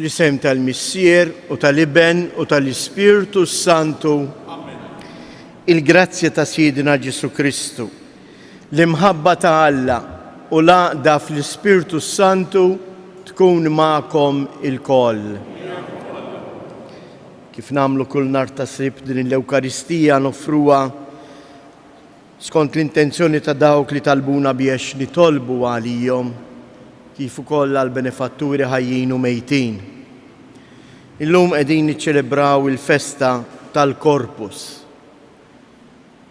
Fl-isem tal-Missier u tal-Iben u tal-Ispirtu Santu. Il-grazzja ta' Sidina Ġesu Kristu, l-imħabba ta' Alla u l-għaqda fl-Ispirtu Santu tkun ma'kom il-koll. Kif namlu kull nar ta' Sibt din l-Ewkaristija nofruha skont l-intenzjoni ta' dawk li talbuna biex nitolbu għalihom kif ukoll għall-benefatturi ħajjin u mejtin. Illum qegħdin niċċelebraw il-festa tal-Korpus,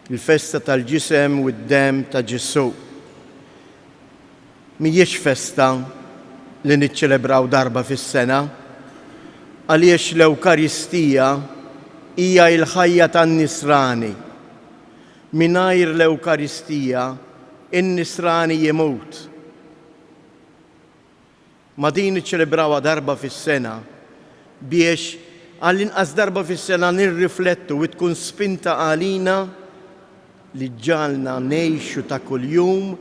il-festa tal-ġisem u d-dem ta' Ġesu. Mhijiex festa li niċċelebraw darba fis-sena, għaliex l-Ewkaristija hija l-ħajja tan-nisrani. Mingħajr l-Ewkaristija in-nisrani jimut. Ma din niċċelebrawha darba fis-sena biex għall-inqas darba fis-sena nirriflettu u tkun spinta għalina li ġalna ngħixu ta' kuljum,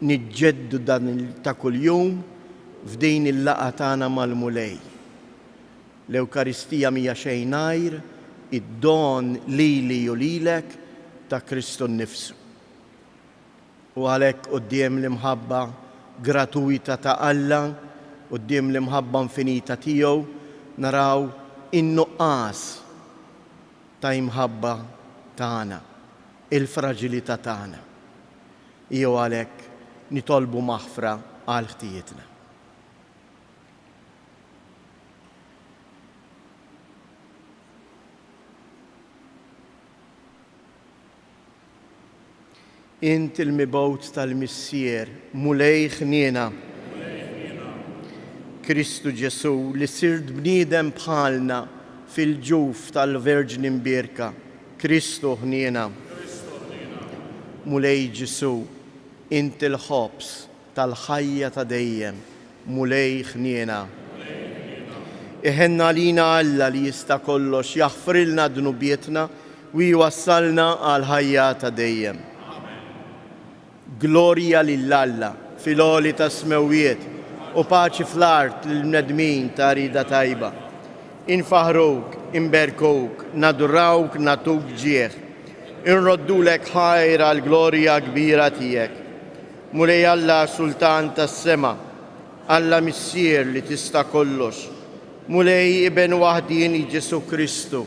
niġġeddu dan ta' kuljum f'din il-laqgħa tagħna mal-mulej. L-Ewkaristija mhija xejn għajr id-don lili u lilek ta' Kristu nnifsu. U għalhekk quddiem l-imħabba gratuita ta' Alla, quddiem l-imħabba infinita tiegħu, naraw in-nuqqas ta' imħabba tagħna, il-fraġilità tagħna. Jew għalhekk nitolbu maħfra għal ħtijietna. Int il-mibgħut tal-Missier, mulej ħniena, Kristu Ġesu li sirt bniedem bħalna fil-ġuf tal-Verġni Mbierka, Kristu ħniena. Mulej Ġesu, int il-ħobs tal-ħajja ta' dejjem, mulej ħniena. Iħenna lina Alla li jista' kollox jaħfrilna dnubietna u jwassalna għal ħajja ta' dejjem. Glorja lill-Alla fil-għoli ta' smewiet u paċi fl-art l-nedmin ta' rida tajba. Infaħruk, imberkuk, nadurrawk, natuk ġieħ. Inroddulek ħajra l-glorja kbira tijek. Mulej Alla Sultan tas-sema, Alla Missier li tista' kollox. Mulej Iben waħdin Ġesu Kristu.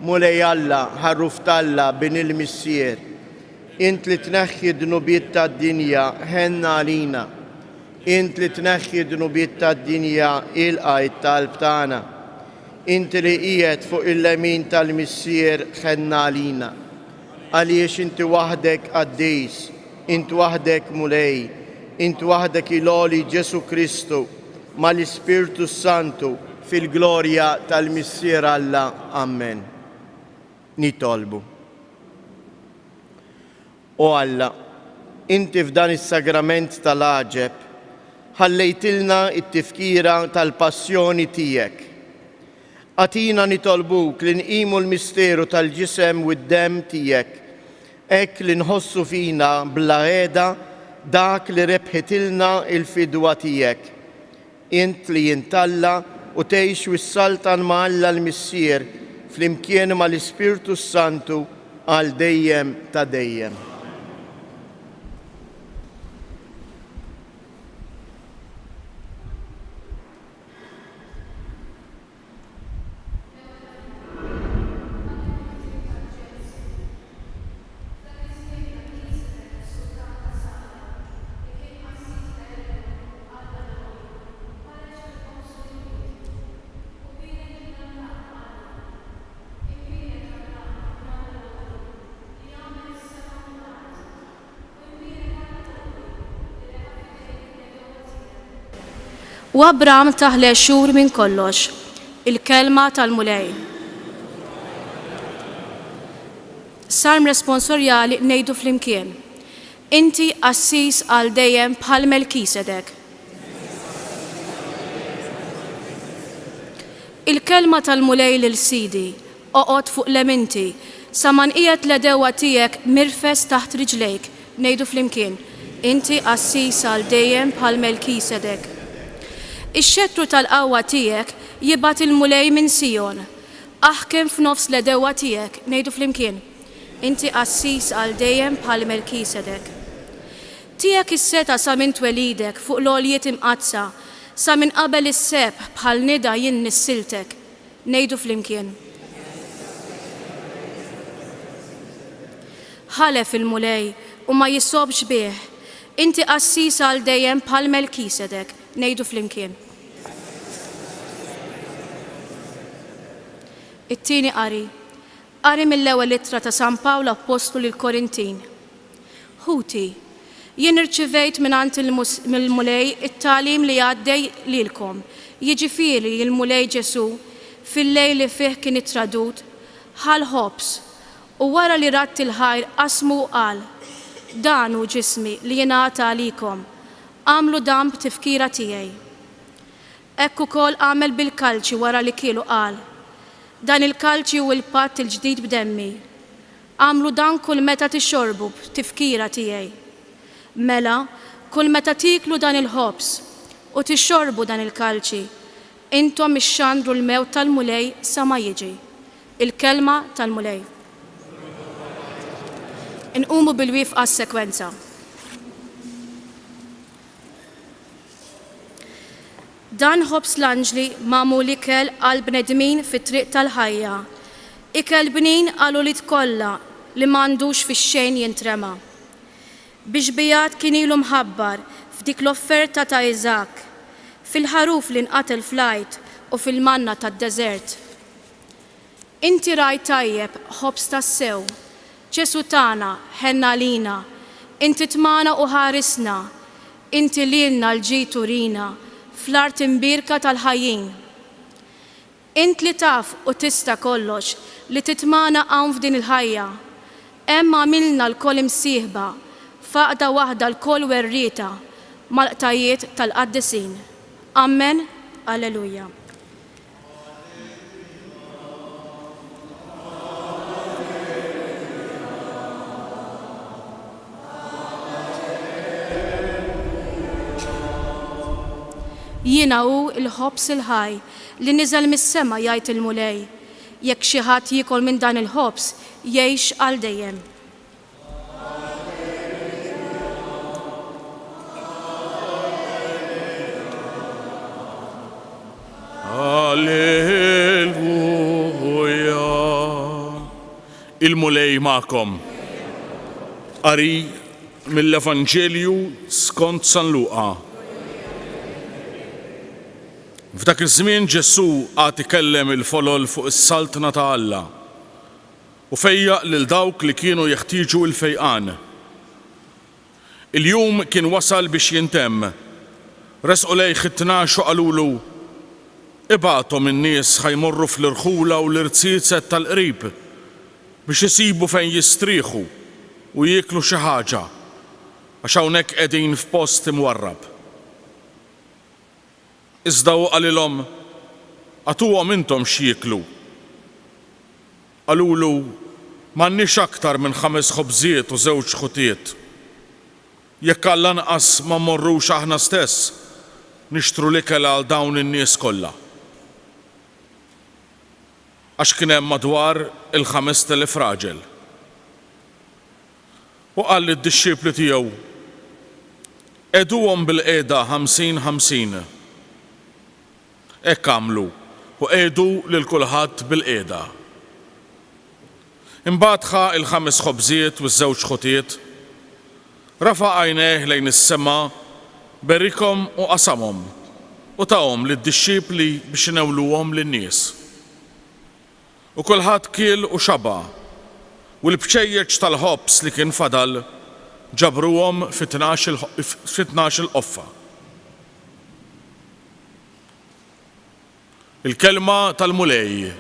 Mulej Alla ħarruf talla bin il-Missier. Int li tneħħi dnubiet tad-dinja ħenna għalina. Int li tneħħi dnubiet tad-dinja ilqa' it-talb tagħna. Int li qiegħed fuq il-lemin tal-Missier ħenna għalina. Għaliex inti waħdek qaddis, int waħdek mulej, int waħdek il-għoli Ġesu Kristu mal-Ispirtu Santu fil-glorja tal-Missier Alla. Amen. Nitolbu. O Alla, inti f'dan is-sagrament tal-għaġeb ħallejtilna it-tifkira tal-passjoni tiegħek. Għatina nitolbuk li nqimu l-misteru tal-ġisem u d-dem tiegħek, hekk li nħossu fina bla qiegħda dak li rebħitilna il-fidwa tiegħek. Int li jintalla u tgħix wissaltan ma' Alla l-Missier flimkien mal-Ispirtu Santu għal dejjem ta' dejjem. U Abram taħle xhur minn kollox, il-kelma tal-mulej. Sarm responsorjali ngħidu flimkien. Inti assis għal dejjem bħal Melkisedek. Il-kelma tal-mulej lil Sidi, oqgħod fuq leminti, sa man qiegħed l-edewa tiegħek mirfes taħt riġlejk, ngħidu flimkien. Inti assis għal dejjem bħal Melkisedek. Ix-xettru tal-qawwa tiegħek jibgħat il-mulej minn Sijon. Aħkem f'nofs l-edewa tiegħek, ngħidu flimkien. Inti qassis għal dejjem bħal Melkisedek. Tiegħek is-seta sa minn twelidek fuq l-għoljiet imqazza, sa minn qabel is-seb bħal nida jien nissiltek. Ngħidu flimkien. Ħalef il-mulej u ma jissobx bih. Inti qassis għal dejjem bħal Melkisedek. Ngħidu flimkien. It-tieni qari. Qari mill-ewwel ittra ta' San Pawl Apostolu lil Korintin. Ħuti, jien irċivejt minant il-mulej it-tagħlim li għaddej lilkom. Jiġifieri il-mulej Ġesu fil-lejl li fih kien ittradut ħal ħobs u wara li ratt il-ħajr qasmu qal dan hu ġismi li jingħata għalikom, għamlu dan b'tifkira tiegħi. Hekk ukoll għamel bil-kalċi wara li kielu qal dan il-kalċi u l-patt il-ġdid b'demmi. Għamlu dan kull meta tixorbu b'tifkira tiegħi. Mela, kull meta tiklu dan il-ħobs u tixorbu dan il-kalċi, intom ixxandru l-mewt tal-mulej sa ma jiġi. Il-kelma tal-mulej. Inqumu bil-wifqa s-sekwenza. Dan ħobs l-anġli magħmul ikel għal bnedmin fit-triq tal-ħajja. Ikel bnin għal ulied kollha li m'għandux fix-xejn jintrema. Biex bijat kien ilu mħabbar f'dik l-offerta ta' Iżak, fil-ħaruf li nqatel flajt u fil-manna tad-deżert. Inti rajt tajjeb ħobs tas-sew, Ġesu tagħna ħenna lina, inti tmana u ħarisna, inti lilna l-ġitu rina, fl-art imbirka tal-ħajjin. Int li taf u tista' kollox li titmana hawn f'din il-ħajja, hemm għamilna l-kol imsieħba, faqda waħda l-kol werrieta mal-qtajiet tal-qaddisin. Amen. Alleluja. Jiena hu l-ħobs il-ħaj li niżel mis-sema jgħid il-mulej. Jekk xi ħadd jiekol minn dan il-ħobs jgħix għal dejjem. Alleluja. Il-mulej ma'kom. Qari mill-Evanġelju skont San Luqa. F'dak iż-żmien Ġesu għad ikellem il-folol fuq is-saltna ta' Alla u fejjaq lil dawk li kienu jeħtieġu l-fejqan. Il-jum kien wasal biex jintemm. Resqu lejh it-tnax u qalulu ibagħthom in-nies ħajmorru fl-irħula u l-irtsiset tal-qrib biex isibu fejn jistrieħu u jieklu xi ħaġa għax hawnhekk qegħdin f'post imwarrab. Iżda hu qalilhom għatuhom intom x'jieklu. Qalulu m'għandniex aktar minn 5 ħobżiet u 2 ħutiet. Jekk Alla nqas ma mmorrux aħna stess nixtru l-ikel għal dawn in-nies kollha. Għax kien hemm madwar il-5,000 raġel. U qal lid-dixxiepli tiegħu għeduhom bil-qiegħda 50-50. Hekk għamlu u qiegħdu lil kulħadd bil-qiegħda. Imbagħad ħa il-5 ħobżiet u 2 ħutiet, rafa' għajnejh lejn is-sema, berikhom u qasamhom u tawhom lid-dixxiepli biex inewluhom lin-nies. U kulħadd kiel u xaba, u l-bċejjeċ tal-ħobs li kien fadal ġabruhom f'12 qoffa. Il-kelma tal-mulej.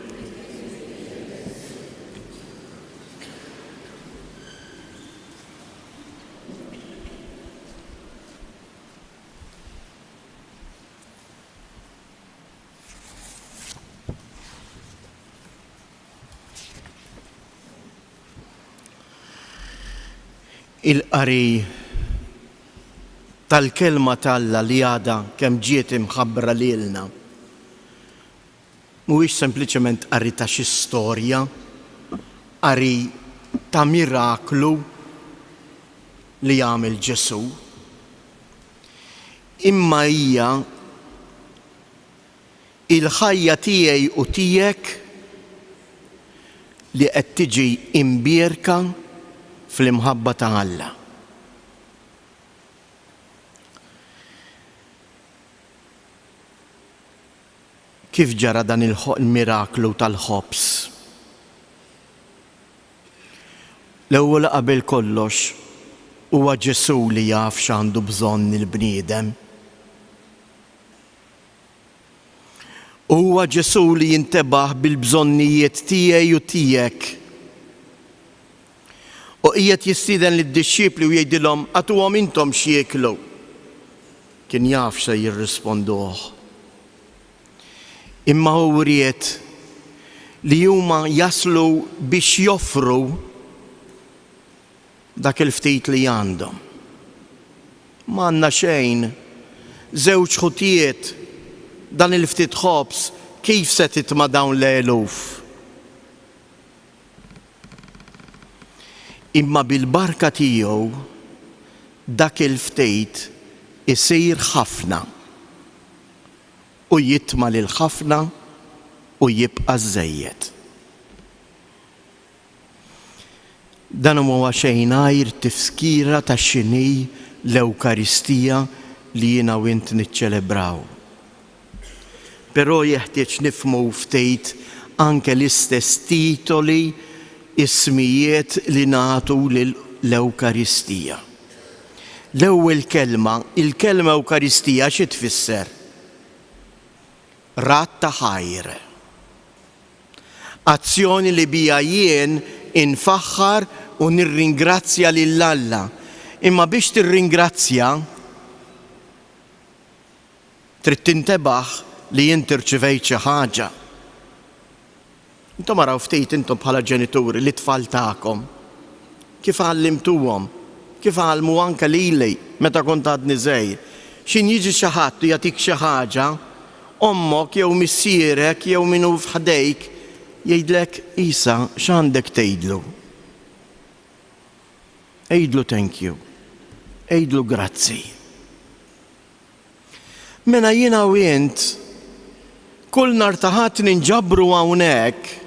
Il-qari tal-kelma tal-Alla li għada kemm ġiet imħabbra lilna mhuwiex sempliċement qari ta' xi storja, qari ta' miraklu li jagħmel Ġesu, imma hija il-ħajja tiegħi u tiegħek li qed tiġi imbierka fl-imħabba ta' Alla. Kif ġara dan il-miraklu tal-ħobs? L-ewwel qabel kollox huwa Ġesu li jaf x'għandu bżonn il-bniedem. Huwa Ġesu li jintebaħ bil-bżonnijiet tiegħi u tiegħek. U qiegħed jistieden lid-dixxipli u jgħidilhom għatuhom intom x'jieklu. Kien jaf se jirrisponduh. Imma hu ried li huma jaslu biex joffru dak il-ftit li għandhom. M'għandna xejn, żewġ ħutijiet, dan il-ftit ħobs kif se titma' dawn l-eluf. Imma bil-barka tiegħu dak il-ftit isir ħafna u jitma' lil ħafna u jibqa' żejjed. Dan huwa xejnajr tifskira ta' x'inhi l-Ewkaristija li jiena u int niċċelebraw. Però jeħtieġ nifhmu ftit anke l-istess titoli, ismijiet li nagħtu lill-Ewkaristija. L-ewwel kelma, il-kelma Ewkaristija xi tfisser? Rat ta' ħajr. Azzjoni li bija jien infaħħar u nirringrazzja lil Alla. Imma biex tirringrazzja trid tintebaħ li jien irċivejt xi ħaġa. Intom araw ftit intom bħala ġenituri li tfal tagħkom. Kif għallimtuhom, kif għallmu anke lili meta kont għadni żgħir. X'in jiġi xi ħadd u jagħtik xi ħaġa, ommok jew missierek jew min hu f'ħdejk jgħidlek Isa x'għandek tgħidlu. Għidlu thank you. Għidlu grazzi. Mela jiena u int kull nhar ta' ħadd ninġabru hawnhekk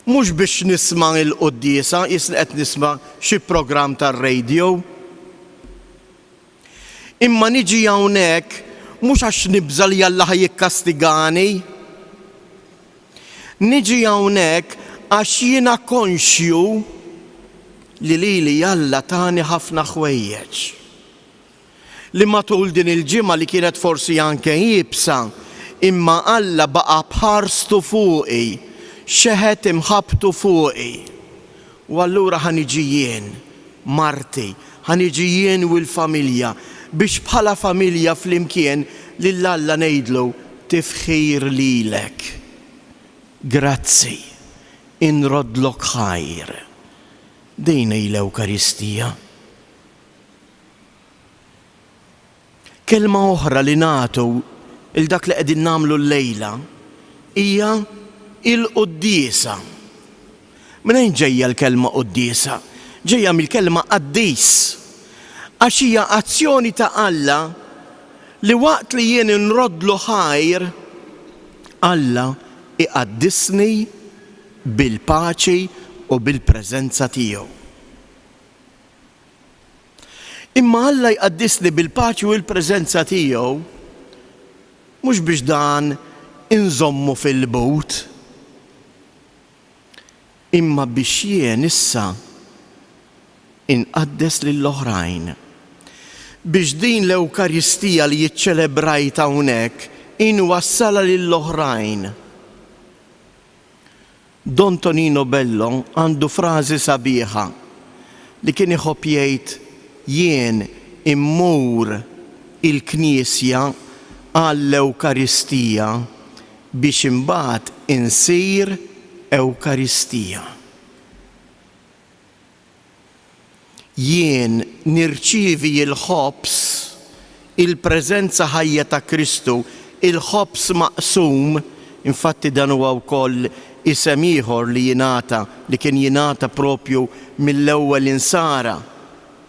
mhux biex nisma' il-quddiesa, jisni qed nisma' xi programm tar-radio. Imma niġi hawnhekk mhux għax nibża li Alla ħajjikkastigani. Niġi hawnhekk għax jiena konxju li lili Alla tani ħafna ħwejjeġ. Li matul din il-ġimgħa li kienet forsi anke jibsa, imma Alla baqa' bħarstu fuqi, xeħet imħabtu fuqi. U allura ħaniġi jien, marti, ħaniġi jien u l-familja, biex bħala familja flimkien lil Alla ngħidlu tifħir lilek. Grazzi, inrodlok ħajr. Din hi l-Ewkaristija. Kelma oħra li nagħtu il dak li qegħdin nagħmlu llejla hija il-quddiesa. Minn ġejja l-kelma quddiesa? Ġejja mill-kelma qaddis. Għax hija azzjoni ta' Alla li waqt li jien inrodlu ħajr, Alla iqaddisni bil-paċi u bil-preżenza tiegħu. Imma Alla jqaddisni bil-paċi u l-preżenza tiegħu mhux biex dan inżommu fil-but, imma biex jien issa inqaddes lill-oħrajn. Biex din l-Ewkaristija li jiċċelebrajt hawnhekk inwassala lill-oħrajn. Don Tonino Bello għandu frażi sabiħa li kien iħobb jgħid jien immur il-Knisja għall-Ewkaristija biex imbagħad insir Ewkaristija. Jien nirċievi il-ħobs, il-preżenza ħajja ta' Kristu, il-ħobs maqsum Infatti dan huwa wkoll isem ieħor li kien jingħata propju mill-ewwel insara.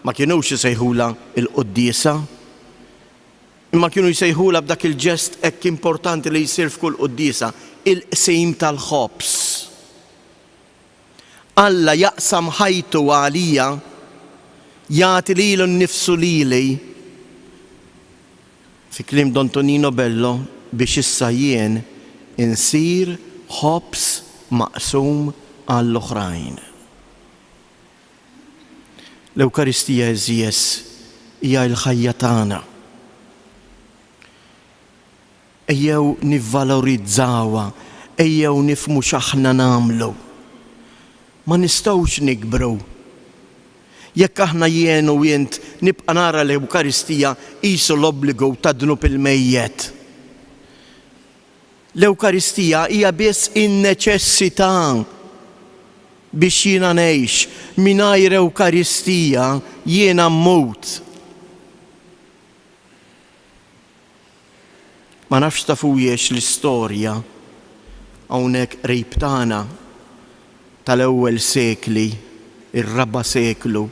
Ma kinux isejħula l-Quddiesa, imma kienu jsejħula b'dak il-ġest hekk importanti li jsir f'kull quddiesa, il-qsim tal-ħobs. Alla jaqsam ħajtu għalija, jagħti lilu nnifsu lili. Fi kliem Don Tonino Bello biex issa jien insir ħobs maqsum għall-oħrajn. L-Ewkaristija eżies hija l-ħajja tagħna. Ejjew nivvalorizzawha, ejjew nifhmu x'aħna nagħmlu. Ma nistgħux nikbru. Jekk aħna jien u int nibqa' nara l-Ewkaristija qisu l-obbligu ta' dnub il-mejjed. L-Ewkaristija hija biss in-neċessità biex jiena ngħix. Mingħajr Ewkaristija jiena mmut. Ma nafx tafujiex l-istorja hawnhekk qrib tagħna tal-ewwel sekli, ir-raba' seklu,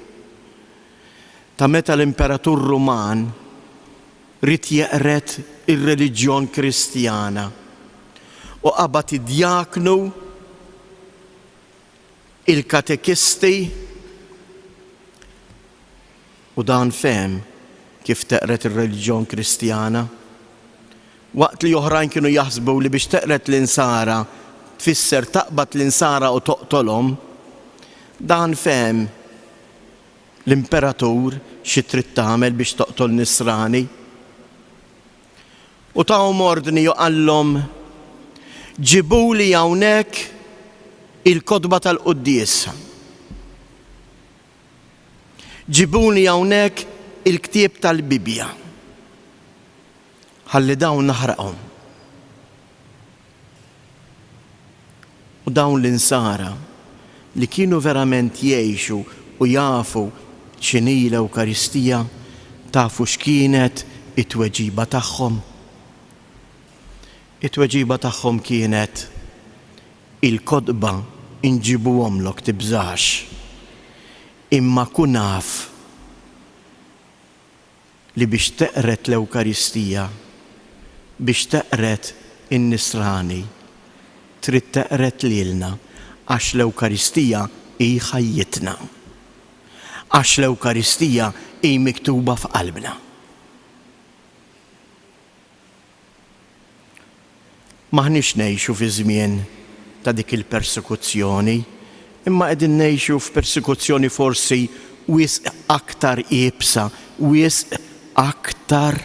ta' meta l-Imperatur Ruman rid jeqret ir-reliġjon Kristjana u qabad id-djaknu, il-katekisti, u dan fehem kif teqret ir-reliġjon Kristjana. Waqt li oħrajn kienu jaħsbu li biex teqret l-insara tfisser taqbad l-insara u toqtolhom, dan fehem l-Imperatur xi trid tagħmel biex toqtol Nisrani. U tawhom ordni qallhom ġibuli hawnhekk il-kotba tal-Quddiesa. Ġibuni hawnhekk il-ktieb tal-Bibja. Ħalli dawn naħraqhom. U dawn l-insara li kienu verament jgħixu u jafu x'inhi l-Ewkaristija, tafu x'kienet it-tweġiba tagħhom. It-tweġiba tagħhom kienet il-kotba inġibuhomlok tibżax, imma kun naf li biex teqret l-Ewkaristija, biex teqret in-Nisrani, trid teqret lilna għax l-Ewkaristija hi ħajjitna. Għax l-Ewkaristija hi miktuba f'qalbna. Maħniex ngħixu fi żmien ta' dik il-persekuzzjoni, imma qegħdin ngħixu f'persekuzzjoni forsi wisq aktar iebsa, wisq aktar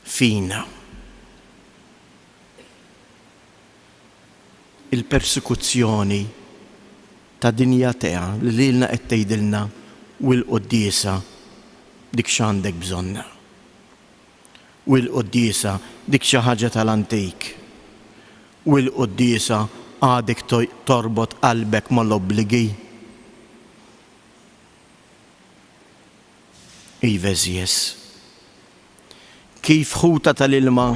fina. Il-persekuzzjoni ta' dinja teha li lilna qed tgħidilna u l-Quddiesa dik x'għandek bżonna. U l-Quddiesa dik xi ħaġa tal-antik. U l-Quddiesa għadek torbot qalbek mal-obbligi. Iva eżies. Kif ħuta tal-ilma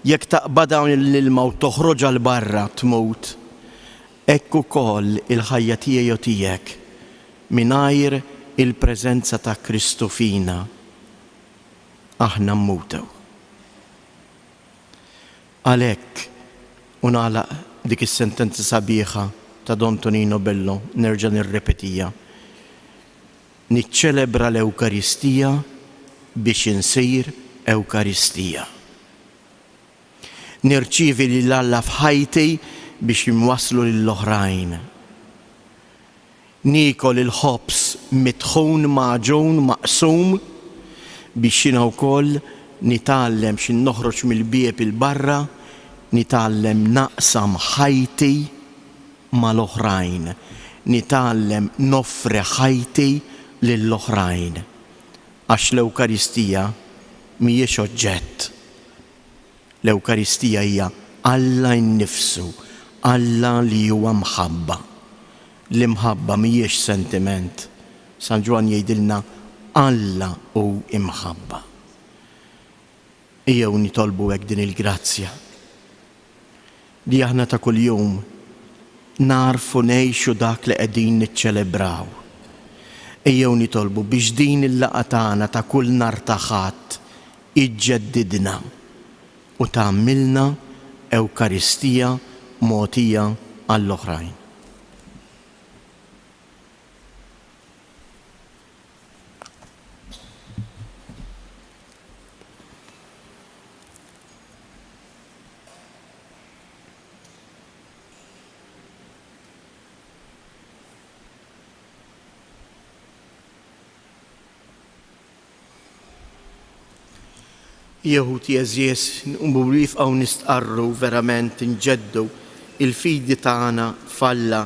jekk taqbad hawn l-ilma u toħroġ għal barra tmut, hekk ukoll il-ħajja tiegħi u tiegħek mingħajr il-preżenza ta' Kristu fina aħna mmutew. Għalhekk u nagħlaq dik is-sentenza sabiħa ta' Don Tonino Bello, nerġa' nirrepetija. Niċċelebra l-Ewkaristija biex insir Ewkaristija. Nirċievi lil Alla f'ħajti biex jimwasslu lill-oħrajn. Nikol il-ħobs mitħun maġun maqsum biex jiena wkoll nitgħallem xi noħroġ mill-bieb il-barra, nitgħallem naqsam ħajti mal-oħrajn, nitgħallem noffri ħajti lill-oħrajn. Għax l-Ewkaristija mhijiex oġġett. L-Ewkaristija hija Alla nnifsu, Alla li huwa mħabba. L-imħabba mhijiex sentiment. San Ġwan jgħidilna Alla hu imħabba. Ejjew nitolbu hekk din il-grazzja li aħna ta' kuljum narfu ngħixu dak li qegħdin niċċelebraw. Ejjew nitolbu biex din il-laqgħa tagħna ta' kull nhar ta' Ħadd iġġeddidna u tagħmilna Ewkaristija mogħtija għall-oħrajn. Jehud jeżjes nqumurif għaw nistqarru verament nġeddu il-fidi tagħna falla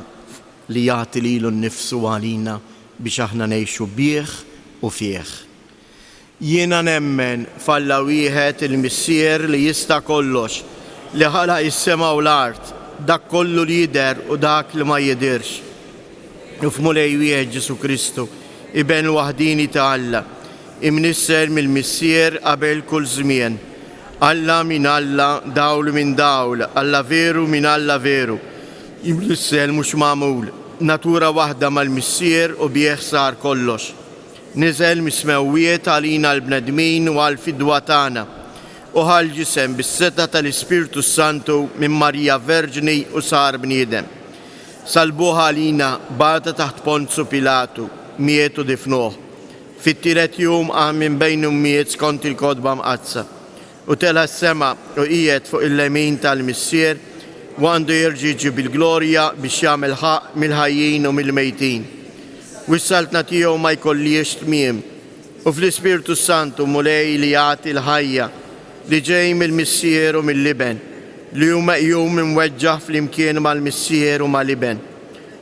li jagħti lilu nnifsu għalina biex aħna ngħixu bih u fih. Jiena nemmen falla wieħed il-Missier li jista' kollox li ħalaq is-sema u l-art, dak kollu li jidher u dak li ma jidirx. U f'mulej wieħed Ġesu Kristu iben waħdini ta' Alla, imnisser mill-Missier qabel kull żmien. Alla min Alla, dawl min dawl, Alla veru min Alla veru. Imnisser mhux magħmul, natura waħda mal-Missier u bih sar kollox. Niżel mismewwiet għalina l-bnedmin u għall-fidwa tagħna u ħal ġisem bis-seta tal-Ispirtu Santu minn Marija Verġni u sar bniedem. Salbuha għalina bata taħt Ponzu Pilatu, mietu difnuh. Fit-tielet jum qam minn bejn ummiet skont il-kodba mqazza u tela s-sema u qiegħed fuq il-lemin tal-Missier u għandu jerġa' bil-glorja biex jagħmel ħaq mill-ħajjin u mill-mejtin. Wissaltna tiegħu ma jkollix tmiem u fl-Ispirtu Santu mulej li jagħti l-ħajja li ġej mill-Missier u mill-Liben li hu meqjum imweġġaħ flimkien mal-Missier u mal-Liben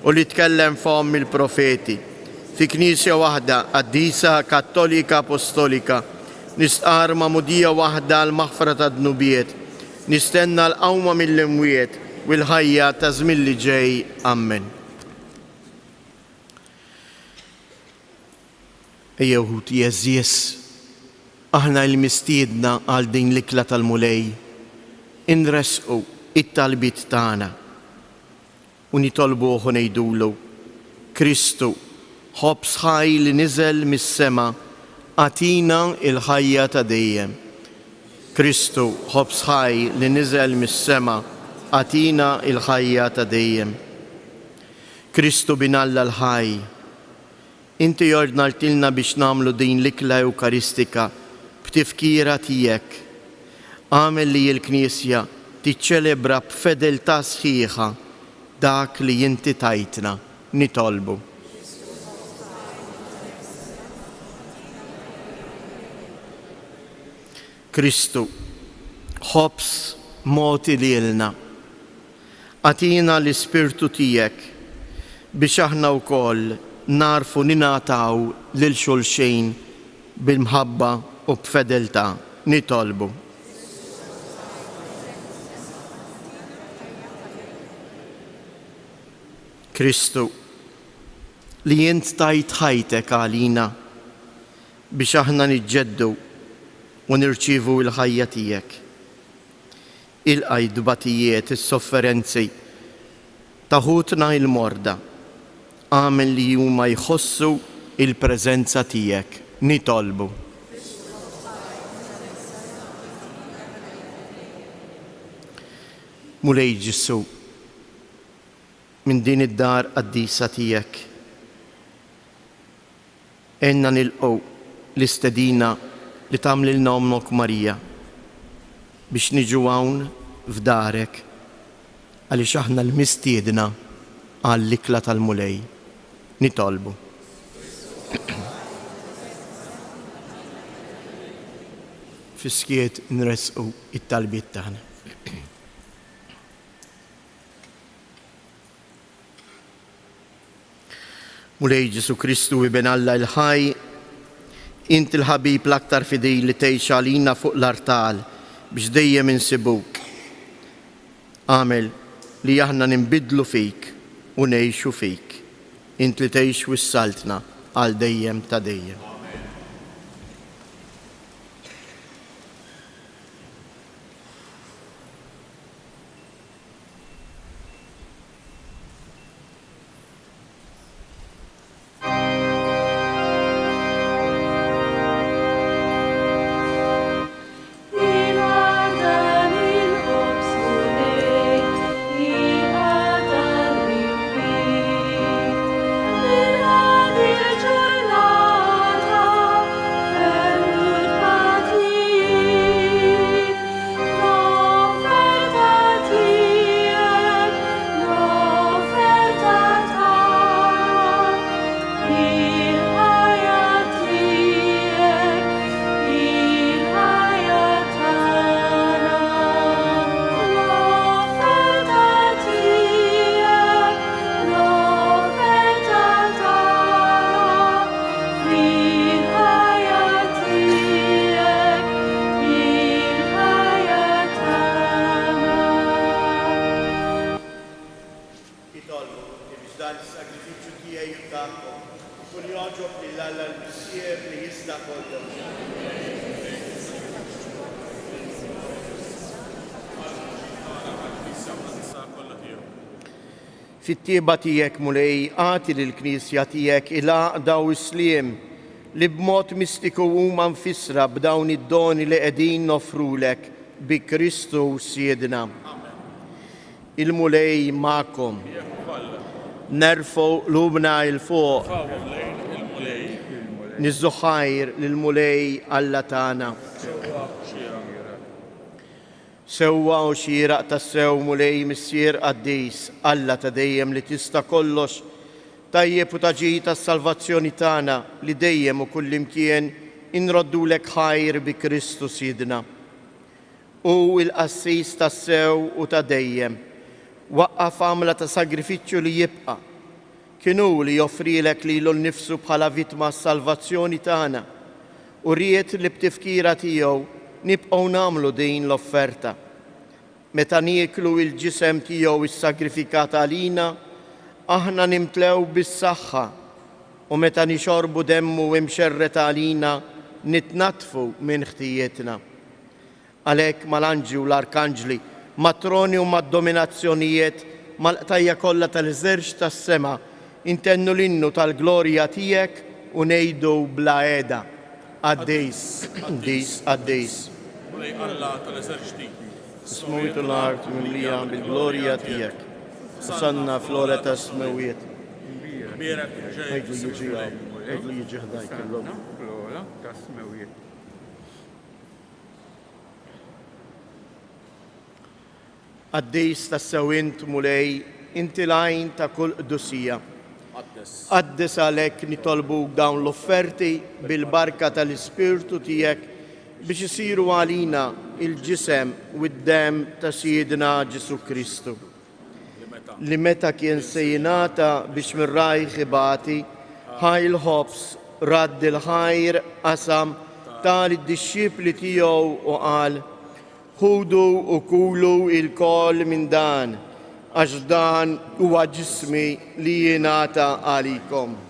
u li tkellem fehom mill-profeti. Fi Knisja waħda qaddisa Kattolika Apostolika nistqar ma'mudija waħda l-maħfra ta' dnubiet, nistenna l-qawma mill-imwiet u l-ħajja ta' żmien li ġej. Amen. Jehud jeżjes aħna l-mistiedna għal din l-ikla tal-mulej inresqu it-talbit tagħna u nitolbuh ngħidulu Kristu ħobs ħaj li niżel mis-sema għatina il-ħajja ta' dejjem. Kristu ħobs ħaj li niżel mis-sema għatina il-ħajja ta' dejjem. Kristu binalla l-ħaj. Inti jordna l-tilna biex namlu din l-ikla Ewkaristika b'tifkira tiegħek. Għamel li l-Knisja tiċċelebra b'fedeltà sħiħa dak li inti tajtna nitolbu. Kristu, ħobs moti lilna, għatina l-Ispirtu tiegħek biex aħna wkoll narfu ninataw lil xulxejn bil-mħabba u b'fedeltà nitolbu. Kristu, li jint tajt ħajtek għalina biex aħna niġġeddu u nirċievu l-ħajja tiegħek. Il-qaj dbatijiet, is-sofferenzi, taħutna il-morda, għamel li huma jħossu il-preżenza tiegħek, nitolbu. Mulej Ġesu, minn din id-dar qaddisa tiegħek, enna nilqgħu l-istedina li tagħmlilna Ommok Marija biex niġu hawn f'darek għaliex aħna l-mistiedna għall-ikla tal-mulej. Nitolbu. Fiskiet nresqu it-talbiet tagħna. Mulej Ġesu Kristu iben Alla l-ħaj, inti l-ħabib l-aktar fidej li tgħix għalina fuq l-artal biex dejjem insibuk. Għamel li aħna ninbidlu fik u ngħixu fik. Int li tgħix wissaltna għal dejjem ta' dejjem. fit-tieba tiegħek mulej għati lill-Knisja tiegħek il-għaqda u s-sliem li b'mod mistiku huma nfissra b'dawn id-doni li qegħdin nofrulek bi Kristu Siedna. Il-mulej ma'kom. Nerfgħu lubna il-fuq. Niżżuħajr lill-mulej Alla tagħna. Sewwa u xieraq tassew mulej missier qaddis Alla ta' dejjem li tista' kollox, tajjeb u taġi tas-salvazzjoni tagħna li dejjem u kullimkien inroddulek ħajr bi Kristu Siedna. U l-qassis tassew u ta' dejjem waqqaf għamla ta' sagrifiċċju li jibqa' kienu li joffrilek lilu nnifsu bħala vittma s-salvazzjoni tagħna u ried li b'tifkira tiegħu nibqgħu nagħmlu din l-offerta. Meta nieklu l-ġisem tiegħu issagrifikat għalina, aħna nimtlew bis-saħħa u meta nixorbu demmu imxerret għalina nitnatfu minn ħtijietna. Għalhekk mal-anġi u l-arkanġli, matroni u mad-dominazzjonijiet, mal-qtajja kollha tal-eżerċ tas-sema, intennu l-innu tal-glorja tiegħek u ngħidu bla qiegħda. Għaddejs, għaddejs, għaddejs. Mulej Alla tal-eżerċ tiegħek. Smujtu l-art mimlija bil-glorja tiegħek. Sanna flora ta' smewiet. Ejdu jiġi għaw, ejdu jiġi ħdajk il-lob. Flora ta' smewiet. Għaddejs ta' sewint mulej inti lajn ta' kull qdusija. Għaddes għalhekk nitolbu dawn l-offerti bil-barka tal-Ispirtu tiegħek biex isiru għalina il-ġisem u d-dem ta' Siedna Ġesu Kristu. Li meta kien sejnata biex mir-rajħ ibati, ħajl ħobs radd il-ħajr qasam tal id-dixxipli tiegħu u qal: ħudu u kulu il-koll minn dan, għax dan huwa ġismi li jingħata għalikom.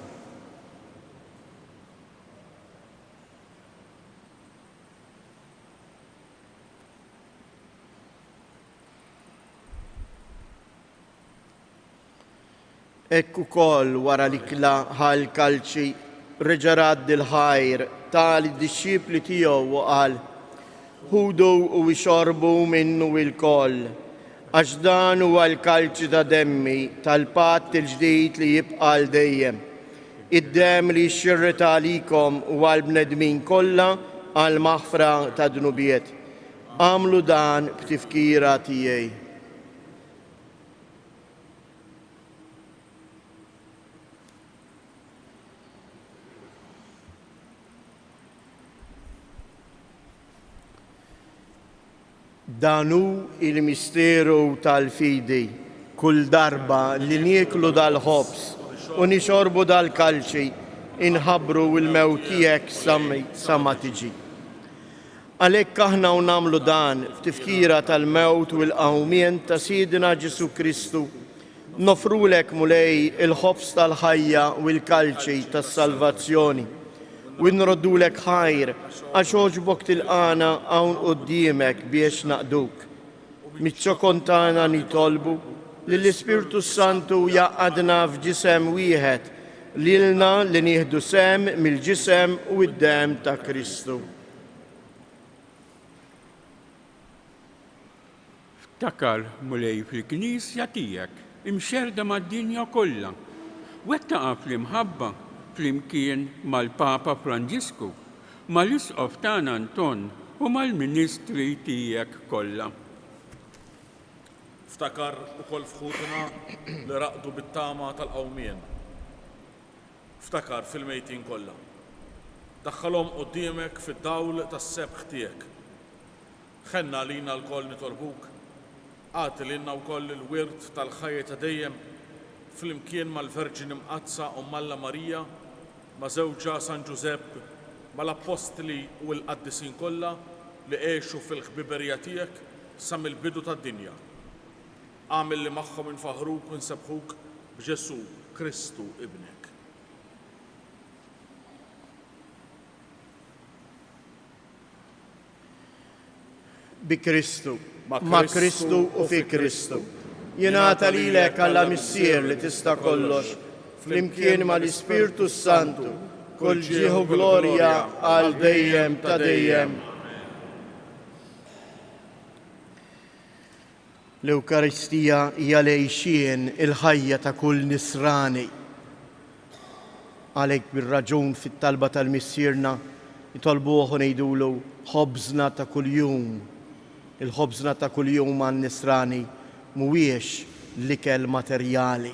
Ekk ukoll wara l-ikla ħal-kalċi reġa' radd il-ħajr tal-dixxipli tiegħu u qal: ħudu u ixorbu minnu il-koll, għax dan huwa l-kalċi ta' demmi tal-patt il-ġdid li jibqa' l dejjem. Id-dem li xxirret għalikom u għall-bnedmin kollha għal maħfra ta' dnubiet. Għamlu dan b'tifkira tiegħi. Danu il-misteru tal-fidi, kull darba li nieklu dal-ħobs u nixorbu dal-kalċi inħabru il-mewt tiegħek sama tiġi. Għalhekk aħna u nagħmlu dan f'tifkira tal-mewt u l-qawmien ta' Siedna Ġesu Kristu, nofrulek mulej il-ħobs tal-ħajja u l-kalċi tas-salvazzjoni u nroddulek ħajr għax oġbok tilqana hawn quddiemek biex naqduk. Miċ-ċokontana nitolbu li l-Ispirtu Santu jaqadna f'ġisem wieħed lilna li nieħdu sem mill-ġisem u d-dem ta' Kristu. Ftakar mulej fil-Knisja tiegħek imxerda mad-dinja kollha. Wettaqa' fl-imħabba flimkien mal-Papa Franġisku, mal-Isqof tagħna Anton u mal-Ministri tiegħek kollha. Ftakar ukoll fħutna li raqdu bit-tama tal-qawmien. Ftakar fil-mejtin kollha. Daħħalhom quddiemek fid-dawl tas-sebħ tiegħek. Ħenna lina l-koll nitolbuk, għati lilna wkoll il-wirt tal-ħajja ta' dejjem flimkien mal-Verġini Mqazza u Malla Marija, ma' żewġa San Giuseppe, mal-Apostli u l-Qaddisin kollha li għexu fil-ħbiberija tiegħek sa mill-bidu tad-dinja. Għamil li magħhom infaħruk u nsebħuk b'Ġesu Kristu ibnek. Bi Kristu, ma' Kristu u fi Kristu. jingħata lilek Alla missier li tista' kollox, flimkien mal-Ispirtu Santu, kull ġieħu glorja għal dejjem ta' dejjem. L-Ewkaristija hija lejxien il-ħajja ta' kull nisrani. Għalhekk bir-raġun fit-talba tal-missierna jitolbuh u ngħidulu ħobżna ta' kuljum. Il-ħobżna ta' kuljum għan-nisrani mhuwiex l-ikel materjali.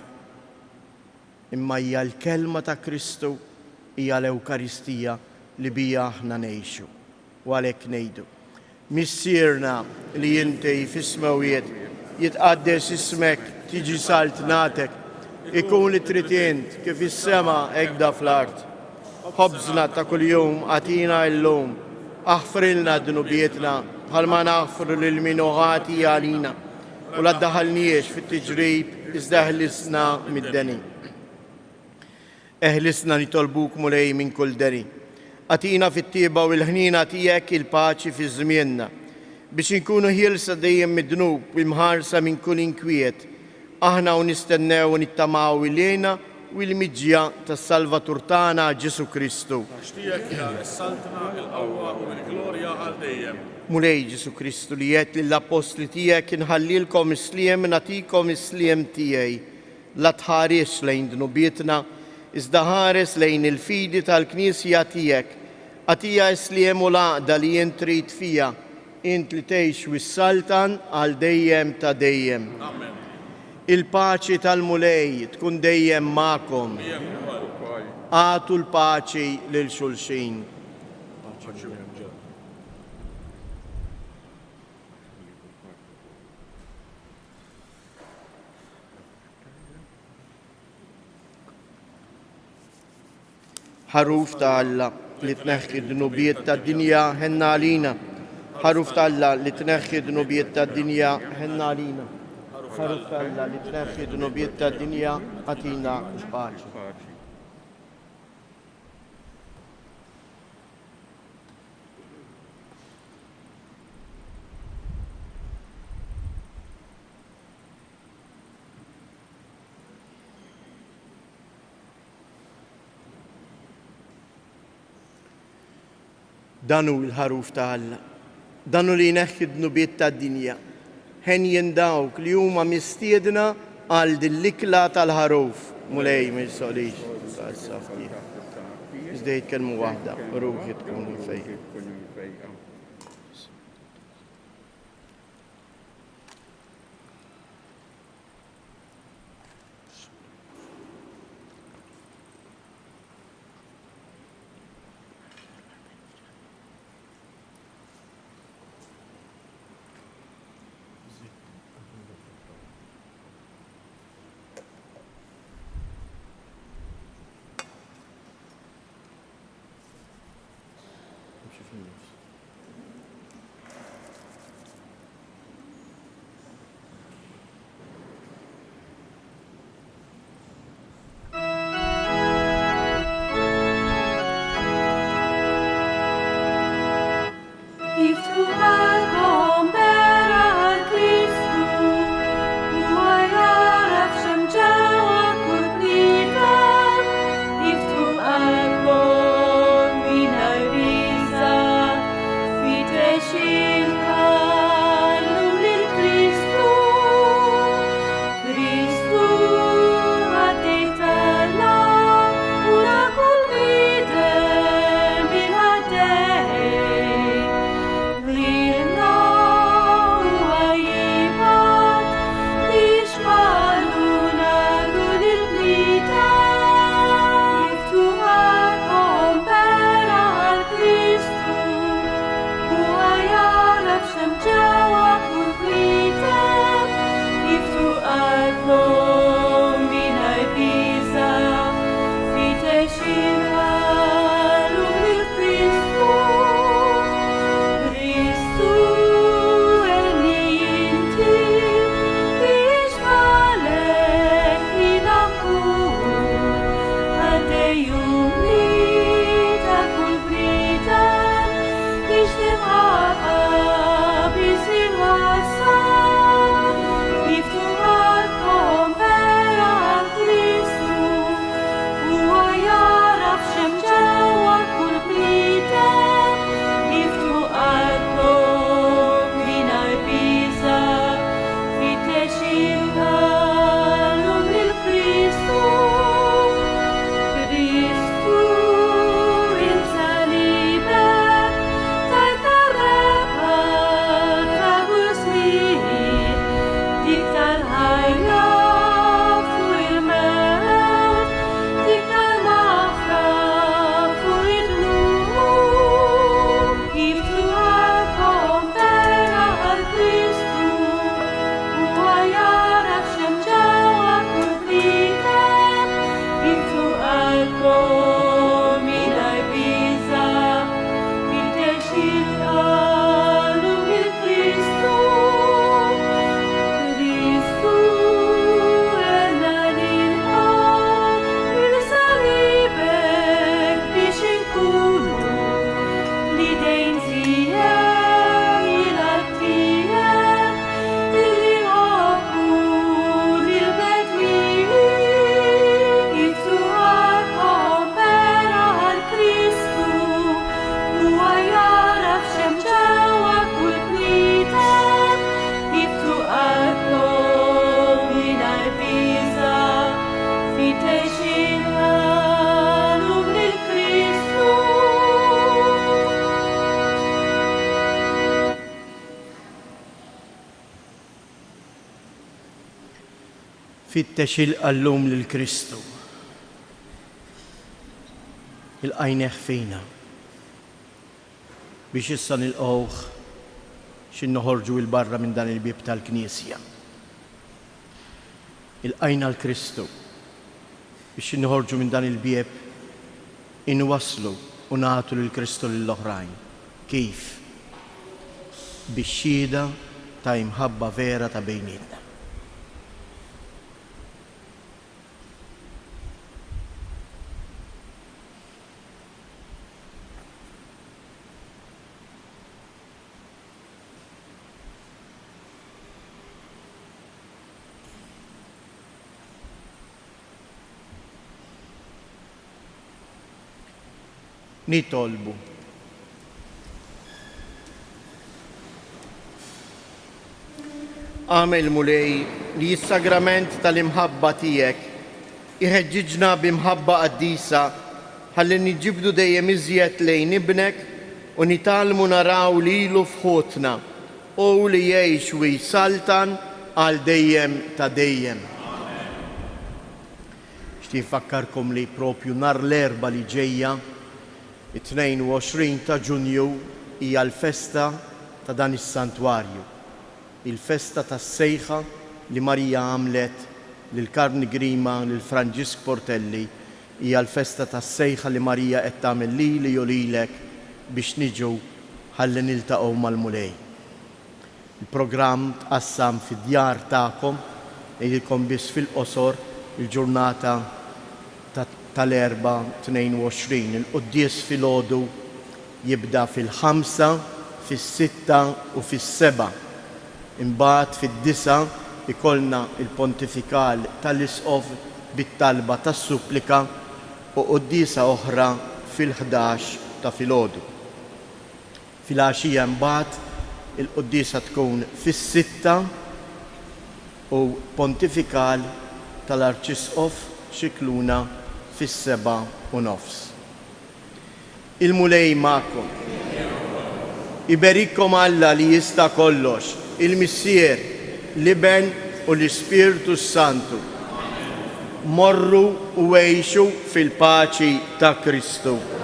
Imma hija l-kelma ta' Kristu, hija l-Ewkaristija li bija aħna ngħixu. U għalhekk ngħidu: Missierna li inti fis-smawiet jitqaddes ismek, tiġi saltnatek, ikun li trid int kif is-sema hekk fl-art. Ħobżna ta' kuljum għatina llum, aħfrilna d-dunubietna bħalma naħfru lil min ugħati għalina u la ddaħħalniex fit-tiġrib iżda eħlisna mid-deni. Eħlisna nitolbuk mulej minn kull deni. Għatina fit-tieba u l-ħnina tiegħek il-paċi fi żmienna biex inkunu ħielsa dejjem mid-dnub u mħarsa minn kull inkwiet. Aħna u nistennew u nittamaw ilejna u l-miġja tas-Salvatur tagħna Ġesu Kristu. Għaxtijek ja s-saltna il-qawwa u l-glorja għal dejjem. Mulej Ġesu Kristu li jgħid lill-apostli tiegħek inħallilkom isliem nagħtikom isliem tiegħi. La tħares lejn dnubietna, iżda ħares lejn il-fidi tal-Knisja tiegħek. Għatija isliem u l-għaqda li jien trid fija, int li tgħix wis-saltan għal dejjem ta' dejjem. Amen. Il-paċi tal-mulej tkun dejjem magħkom. Għatu l-paċi lil xulxin. Ħaruf ta' Alla li tneħħi d-dnubiet tad-dinja ħenna għalina. Ħaruf ta' Alla li tneħħi d-dnubiet tad-dinja ħenna għalina. Ħaruf ta' Alla li tneħħi d-dnubiet tad-dinja għatina l-paċi. Danu il-ħaruf ta' Alla, danu li jneħħi d-dnubiet tad-dinja, ħen jindawk li huma mistiedna għal dil-ikla tal-ħaruf. Mulej ma jsolix, tal-saftija. Iżda jitkellmu waħda, ruħi tkun fejqa. Fittex il-qallum lill-Kristu. Il-qajneħ fina biex issa nilqgħuh xin noħorġu il-barra minn dan il-bieb tal-Knisja. Il-qajna l-Kristu biex noħorġu minn dan il-bieb inwasslu u nagħtu lill-Kristu lill-oħrajn. Kif? Bix-xhieda ta' imħabba vera ta' bejnietna. Nitolbu. Għamel mulej li s-sagrament tal-imħabba tijek iħeġġiġna b'imħabba qaddisa ħalli niġibdu dejjem iżjed lejn ibnek u nitalmu naraw lilu fħutna u li jgħix u jsaltan għal dejjem ta' dejjem. X'tinfakkarkom li propju nar l-erba li ġejja, 22 ta' Ġunju hija l-festa ta' dan is-santwarju. Il-festa tas-sejħa li Marija għamlet lil Karni Grima lil Franġisk Portelli hija l-festa tas-sejħa li Marija qed tagħmel lili u lilek biex niġu ħalli niltaqgħu mal-mulej. Il-programm tqassam fid-djar tagħkom ngħidilkom biss fil-qosor il-ġurnata tal-erba 22. Il-quddies filgħodu jibda fil-5, fis-6 u fis-7. Imbagħad fid-9 ikollna il-pontifikal tal-isqof bit-talba tas-supplika u quddiesa oħra fil-11 ta' filgħodu. Fil-għaxija mbagħad il-quddiesa tkun fis-6 u pontifikal tal-Arċisqof Xikluna fis-7:30. Il-mulej ma'kom. Iberikkom Alla li jista' kollox, il-Missier, l-Iben u l-Ispirtu Santu. Morru u għejxu fil-paċi ta' Kristu.